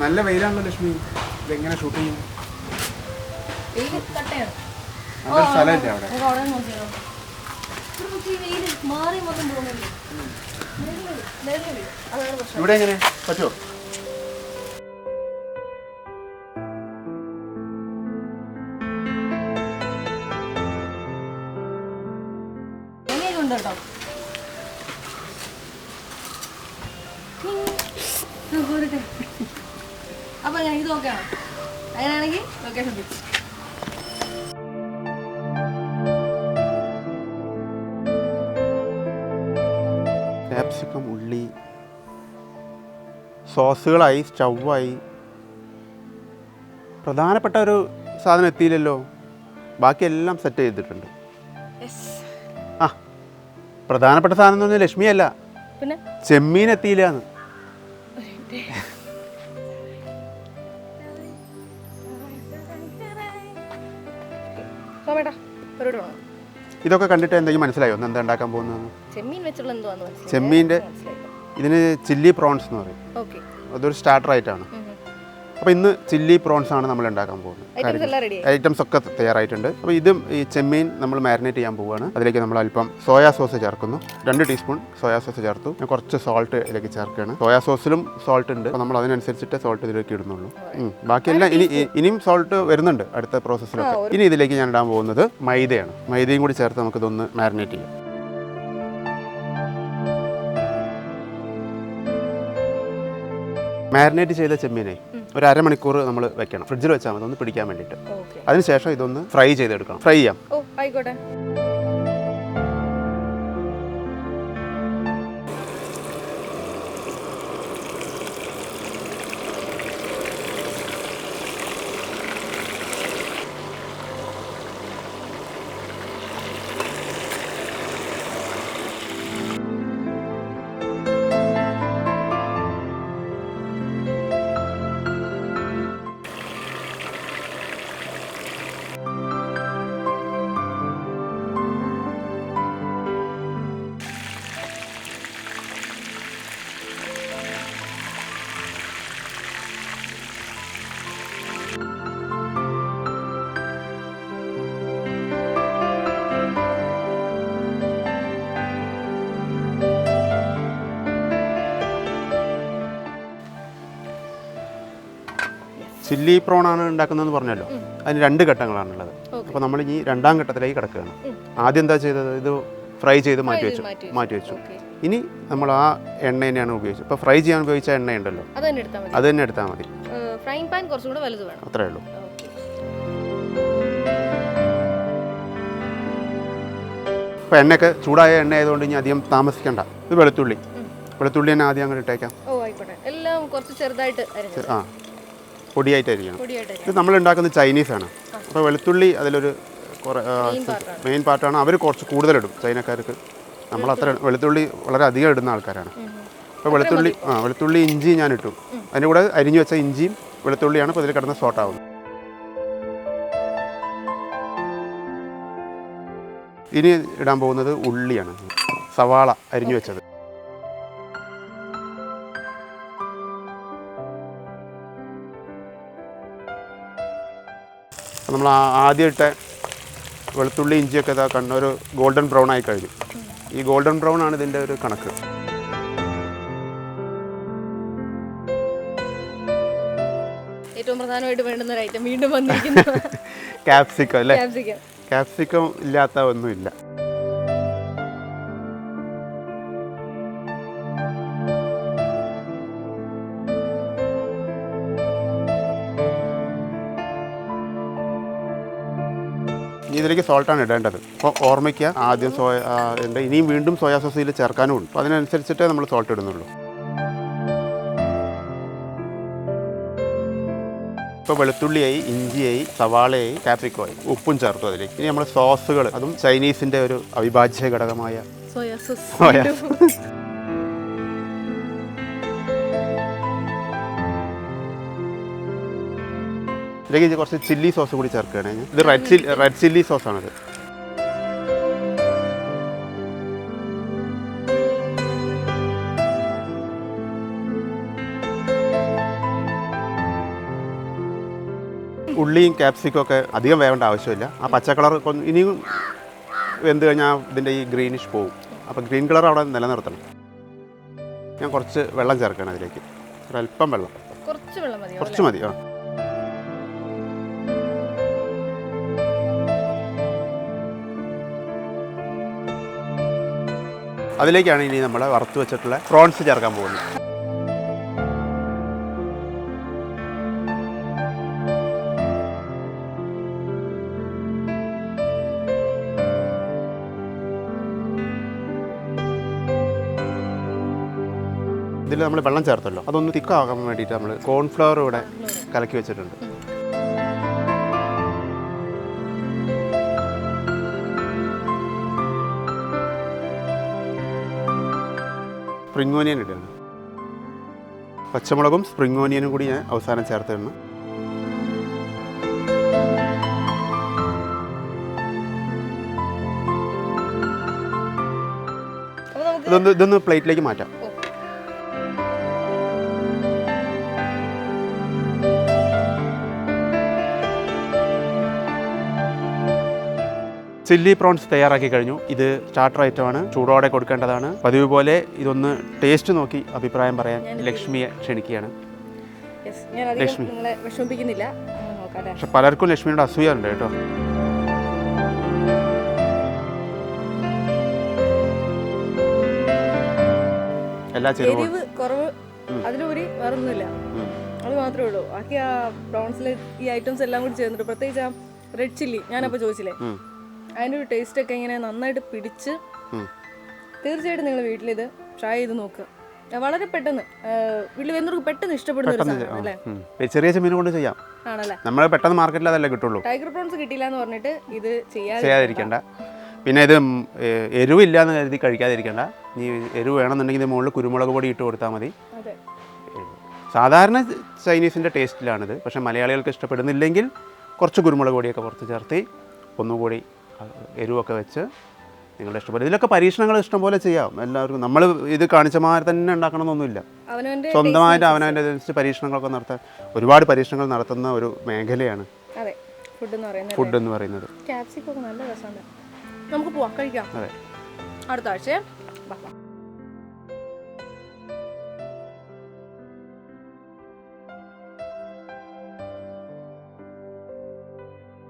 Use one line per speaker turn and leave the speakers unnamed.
നല്ല വെയിലാണല്ലോ ലക്ഷ്മി. ഇതെങ്ങനെ ഷൂട്ട് ചെയ്യും? സ്ഥലമില്ല അവിടെ. ഇവിടെ എങ്ങനെ പറ്റുമോ?
അപ്പൊ ഞാൻ ഇത് നോക്കാണ്. അങ്ങനെയാണെങ്കിൽ ലൊക്കേഷൻ ഫിക്സ്.
ക്യാപ്സിക്കം, ഉള്ളി, സോസുകളായി, സ്റ്റൗവായി. പ്രധാനപ്പെട്ട ഒരു സാധനം എത്തിയില്ലല്ലോ. ബാക്കിയെല്ലാം സെറ്റ് ചെയ്തിട്ടുണ്ട്. ആ, പ്രധാനപ്പെട്ട സാധനം എന്ന് പറഞ്ഞാൽ ലക്ഷ്മിയല്ല,
പിന്നെ
ചെമ്മീൻ എത്തിയില്ലാന്ന്. ഇതൊക്കെ കണ്ടിട്ട് എന്തെങ്കിലും മനസ്സിലായോ എന്താ ഉണ്ടാക്കാൻ പോകുന്നത്? ചെമ്മീൻ്റെ ഇതിന് ചില്ലി പ്രോൺസ് എന്ന് പറയും. അതൊരു സ്റ്റാർട്ടർ ആയിട്ടാണ്. അപ്പോൾ ഇന്ന് ചില്ലി പ്രോൺസ് ആണ് നമ്മൾ ഉണ്ടാക്കാൻ പോകുന്നത്. ഐറ്റംസ് ഒക്കെ തയ്യാറായിട്ടുണ്ട്. അപ്പോൾ ഇതും ഈ ചെമ്മീൻ നമ്മൾ മാരിനേറ്റ് ചെയ്യാൻ പോവുകയാണ്. അതിലേക്ക് നമ്മൾ അല്പം സോയാ സോസ് ചേർക്കുന്നു. 2 ടീസ്പൂൺ സോയാ സോസ് ചേർത്തു. കുറച്ച് സോൾട്ട് ഇതിലേക്ക് ചേർക്കുകയാണ്. സോയാ സോസിലും സോൾട്ട് ഉണ്ട്. അപ്പോൾ നമ്മൾ അതിനനുസരിച്ചിട്ട് സോൾട്ട് ഇതിലേക്ക് ഇടുന്നുള്ളൂ. ബാക്കിയെല്ലാം ഇനിയും സോൾട്ട് വരുന്നുണ്ട് അടുത്ത പ്രോസസ്സിലൊക്കെ. ഇനി ഇതിലേക്ക് ഞാൻ ഇടാൻ പോകുന്നത് മൈദയാണ്. മൈദയും കൂടി ചേർത്ത് നമുക്കിതൊന്ന് മാരിനേറ്റ് ചെയ്യാം. മാരിനേറ്റ് ചെയ്ത ചെമ്മീനെ ഒരു അരമണിക്കൂർ നമ്മൾ വെക്കണം. ഫ്രിഡ്ജിൽ വെച്ചാൽ മതി, ഒന്ന് പിടിക്കാൻ വേണ്ടിയിട്ട്. അതിനുശേഷം ഇതൊന്ന് ഫ്രൈ ചെയ്തെടുക്കണം. ഫ്രൈ ചെയ്യാം.
ആയിക്കോട്ടെ.
ചില്ലി പ്രോൺ ആണ് ഉണ്ടാക്കുന്നതെന്ന് പറഞ്ഞല്ലോ. അതിന് 2 ഘട്ടങ്ങളാണുള്ളത്. അപ്പോൾ നമ്മൾ ഈ 2ാം ഘട്ടത്തിലേക്ക് കിടക്കുകയാണ്. ആദ്യം എന്താ ചെയ്തത്? ഇത് ഫ്രൈ ചെയ്ത് മാറ്റി വെച്ചു. ഇനി നമ്മൾ ആ എണ്ണ തന്നെയാണ് ഉപയോഗിച്ചത്. ഇപ്പോൾ ഫ്രൈ ചെയ്യാൻ ഉപയോഗിച്ച എണ്ണ ഉണ്ടല്ലോ, അത് തന്നെ എടുത്താൽ മതി. അത്രേ ഉള്ളൂ. ഇപ്പോൾ എണ്ണയൊക്കെ ചൂടായ എണ്ണ ആയതുകൊണ്ട് ഇനി അധികം താമസിക്കണ്ട. ഇത് വെളുത്തുള്ളി തന്നെ ആദ്യം അങ്ങോട്ട് ഇട്ടേക്കാം. ആ, പൊടിയായിട്ടായിരിക്കണം. ഇത് നമ്മൾ ഉണ്ടാക്കുന്നത് ചൈനീസാണ്. അപ്പോൾ വെളുത്തുള്ളി അതിലൊരു മെയിൻ പാർട്ടാണ്. അവർ കുറച്ച് കൂടുതലിടും ചൈനക്കാർക്ക്. നമ്മളത്ര വെളുത്തുള്ളി വളരെ അധികം ഇടുന്ന ആൾക്കാരാണ്. അപ്പോൾ വെളുത്തുള്ളി ഇഞ്ചി ഞാൻ ഇട്ടു. അതിൻ്റെ കൂടെ അരിഞ്ഞു വെച്ച ഇഞ്ചിയും വെളുത്തുള്ളിയാണ് ഇപ്പോൾ ഇതിൽ കിടന്ന് സോട്ടാവുന്നത്. ഇനി ഇടാൻ പോകുന്നത് ഉള്ളിയാണ്. സവാള അരിഞ്ഞു വെച്ചത്. നമ്മൾ ആദ്യം ഇട്ട വെളുത്തുള്ളി ഇഞ്ചിയൊക്കെ ഇതാ ഒരു ഗോൾഡൻ ബ്രൗൺ ആയി കഴിഞ്ഞു. ഈ ഗോൾഡൻ ബ്രൗൺ ആണ് ഇതിൻ്റെ ഒരു കണക്ക്.
ഏറ്റവും പ്രധാനമായിട്ട് വേണ്ടുന്ന ഒരു ഐറ്റം വീണ്ടും വന്നിരിക്കുന്നു.
ക്യാപ്സിക്കം അല്ലേ? ക്യാപ്സിക്കം ഇല്ലാത്ത ഒന്നുമില്ല. ഇതിലേക്ക് സോൾട്ടാണ് ഇടേണ്ടത്. അപ്പോൾ ഓർമ്മിക്കുക, ആദ്യം ഇനിയും വീണ്ടും സോയാ സോസ് ഇതിൽ ചേർക്കാനും ഉണ്ട്. അപ്പോൾ അതിനനുസരിച്ചിട്ടേ നമ്മൾ സോൾട്ട് ഇടുന്നുള്ളൂ. ഇപ്പോൾ വെളുത്തുള്ളിയായി, ഇഞ്ചിയായി, സവാളയായി, കാപ്സിക്കമായി, ഉപ്പും ചേർത്തു അതിലേക്ക്. ഇനി നമ്മൾ സോസുകൾ, അതും ചൈനീസിൻ്റെ ഒരു അവിഭാജ്യ ഘടകമായ
സോയാ സോസ്.
ഇതിലേക്ക് കുറച്ച് ചില്ലി സോസ് കൂടി ചേർക്കുകയാണ്. ഇത് റെഡ് ചില്ലി സോസാണിത്. ഉള്ളിയും ക്യാപ്സിക്കും ഒക്കെ അധികം വേവേണ്ട ആവശ്യമില്ല. ആ പച്ച കളർ ഇനിയും വെന്ത് കഴിഞ്ഞാൽ ഇതിൻ്റെ ഈ ഗ്രീനിഷ് പോവും. അപ്പോൾ ഗ്രീൻ കളർ അവിടെ നിലനിർത്തണം. ഞാൻ കുറച്ച് വെള്ളം ചേർക്കണം അതിലേക്ക്, ഒരല്പം വെള്ളം, കുറച്ച് മതി. ആ അതിലേക്കാണ് ഇനി നമ്മൾ വറുത്ത് വെച്ചിട്ടുള്ള പ്രോൺസ് ചേർക്കാൻ പോകുന്നത്. ഇതിൽ നമ്മൾ വെള്ളം ചേർത്തല്ലോ, അതൊന്ന് തിക്കാകാൻ വേണ്ടിയിട്ട് നമ്മൾ കോൺഫ്ലവർ ഇവിടെ കലക്കി വെച്ചിട്ടുണ്ട്. സ്പ്രിംഗ് ഓനിയൻ ഇടുകയാണ്. പച്ചമുളകും സ്പ്രിംഗ് ഓനിയനും കൂടി ഞാൻ അവസാനം ചേർത്തിടണം. ഇതൊന്ന് പ്ലേറ്റിലേക്ക് മാറ്റാം. ചില്ലി പ്രോൺസ് തയ്യാറാക്കി കഴിഞ്ഞു. ഇത് സ്റ്റാർട്ടർ ഐറ്റമാണ്, ചൂടോടെ കൊടുക്കേണ്ടതാണ്. പതിവ് പോലെ ഇതൊന്ന് ടേസ്റ്റ് നോക്കി അഭിപ്രായം പറയാൻ ലക്ഷ്മിയെ ക്ഷണിക്കുകയാണ്. ലക്ഷ്മി, പക്ഷെ പലർക്കും ലക്ഷ്മിയുടെ അസൂയുണ്ട് കേട്ടോ. എല്ലാ ചെറുവും
അതിലുപരി വേറൊന്നുമില്ല, അത് മാത്രമേ ഉള്ളൂ. ബാക്കി ആ പ്രോൺസിൽ ഈ ഐറ്റംസ് എല്ലാം കൂടി ചേർന്നിട്ട്, പ്രത്യേകിച്ച് ആ റെഡ് ചില്ലി ഞാനപ്പോൾ ചോദിച്ചില്ലേ, അതിൻ്റെ ഒരു ടേസ്റ്റ് ഒക്കെ ഇങ്ങനെ നന്നായിട്ട് പിടിച്ച്, തീർച്ചയായിട്ടും നിങ്ങൾ വീട്ടിലിത് ട്രൈ ചെയ്ത് നോക്കുക. വളരെ പെട്ടെന്ന് വീട്ടിൽ വരുന്നവർക്ക് പെട്ടെന്ന് ഇഷ്ടപ്പെടുന്ന ഒരു സാധനം അല്ലേ.
ചെറിയ ചെമ്മീൻ കൊണ്ട് ചെയ്യാം
ആണല്ലേ.
നമ്മൾ പെട്ടെന്ന് മാർക്കറ്റിൽ അതല്ലേ കിട്ടുള്ളൂ.
ടൈഗർ പ്രോൺസ് കിട്ടിയില്ല എന്ന് പറഞ്ഞിട്ട് ഇത്
ചെയ്യാതിരിക്കണ്ട. പിന്നെ ഇത് എരിവില്ല എന്ന് കരുതി കഴിക്കാതിരിക്കണ്ട. ഈ എരിവ് വേണമെന്നുണ്ടെങ്കിൽ ഇത് മുകളിൽ കുരുമുളക് പൊടി ഇട്ട് കൊടുത്താൽ മതി. സാധാരണ ചൈനീസിൻ്റെ ടേസ്റ്റിലാണിത്, പക്ഷേ മലയാളികൾക്ക് ഇഷ്ടപ്പെടുന്നില്ലെങ്കിൽ കുറച്ച് കുരുമുളക് പൊടിയൊക്കെ പുറത്ത് ചേർത്ത് ഒന്നുകൂടി എരിവൊക്കെ വെച്ച് നിങ്ങളുടെ ഇഷ്ടപ്പെടും. ഇതിലൊക്കെ പരീക്ഷണങ്ങൾ ഇഷ്ടംപോലെ ചെയ്യാം എല്ലാവർക്കും. നമ്മൾ ഇത് കാണിച്ച മാതിരി തന്നെ ഉണ്ടാക്കണമെന്നൊന്നുമില്ല. സ്വന്തമായിട്ട് അവനവൻ്റെ പരീക്ഷണങ്ങളൊക്കെ നടത്താൻ ഒരുപാട് പരീക്ഷണങ്ങൾ നടത്തുന്ന ഒരു മേഖലയാണ് ഫുഡ് എന്ന് പറയുന്നത്.
നമുക്ക് പോവാം, കഴിക്കാം. അടുത്ത ആഴ്ച